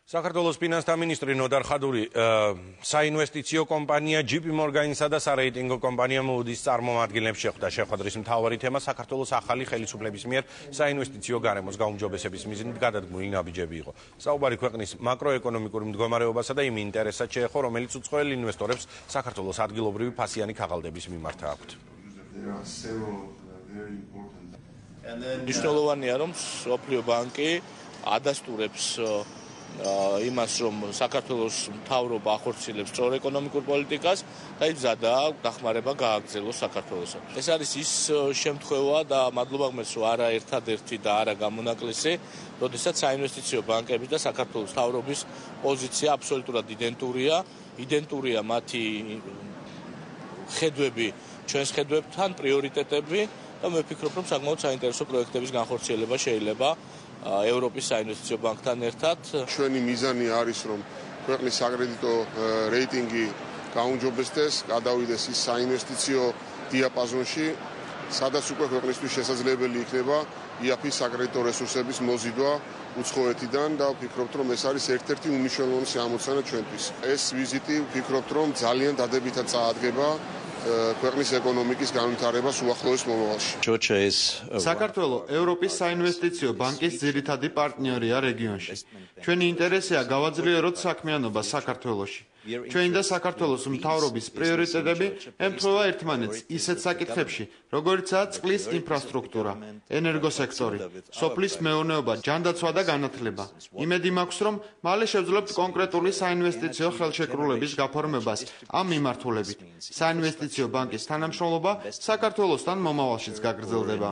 საქართველოს ფინანსთა მინისტრი ნოდარ ხადური საინვესტიციო კომპანია JP Morgan-ისა და სარეიტინგო კომპანია Moody's წარმომადგენლებს შეხვდა. შეხვედრის მთავარი თემა საქართველოს ახალი ხელისუფლების მიერ საინვესტიციო გარემოს გაუმჯობესების მიზნით გადადგმული ნაბიჯები იყო. საუბარი ქვეყნის მაკროეკონომიკურ მდგომარეობასა და იმ ინტერესად შეეხო, რომელიც უცხოელ ინვესტორებს საქართველოს ადგილობრივი ფასიანი ქაღალდების მიმართ აქვთ. მნიშვნელოვანია, რომ სოფლიო ბანკი ადასტურებს იმას, რომ საქართველოს მთავრობა ახორციელებს სწორ ეკონომიკურ პოლიტიკას და იბზადა დახმარება გააგრძელოს საქართველოსთვის. ეს არის ის შემთხვევა და მადლობა გმირს, რომ არა ერთადერთი და არა გამონაკლისი, როდესაც საინვესტიციო ბანკების და საქართველოს მთავრობის პოზიცია აბსოლუტურად იდენტურია მათი ხედვები ჩვენს ხედვებთან, პრიორიტეტები და მე ვფიქრობ, რომ საკმაოდ საინტერესო პროექტების განხორციელება შეიძლება ევროპის საინვესტიციო ბანკთან ერთად. ჩვენი მიზანი არის, რომ ქვეყნის საკრედიტო რეიტინგი გაუმჯობესდეს, გადავიდეს ის საინვესტიციო დიაპაზონში, სადაც უკვე ქვეყნისთვის შესაძლებელი იქნება IAF-ის საკრედიტო რესურსების მოზიდვა უცხოეთიდან და ვფიქრობთ, რომ ეს არის ერთ-ერთი უმნიშვნელოვანესი ამოცანა ჩვენთვის. ეს ვიზიტი ვფიქრობთ, რომ ძალიან დადებითად წაადგება ქვეყნის ეკონომიკის განვითარებას უახლოეს მომავალში. საქართველოს ევროპის საინვესტიციო ბანკის ძირითადი პარტნიორია რეგიონში. ჩვენი ინტერესია გავაძლიეროთ საქმიანობა საქართველოში. ჩვენი და საქართველოს მთავრობის პრიორიტეტები ემთხვევა ერთმანეთს ისეთ საკითხებში, როგორიცაა წყლის ინფრასტრუქტურა, ენერგოსექტორი, სოფლის მეურნეობა, ჯანდაცვა და განათლება. იმედი მაქვს, რომ მალე შევძლებთ კონკრეტული საინვესტიციო ხელშეკრულების გაფორმებას ამ მიმართულებით. საინვესტიციო ბანკის თანამშრომლობა საქართველოსთან მომავალშიც გაგრძელდება.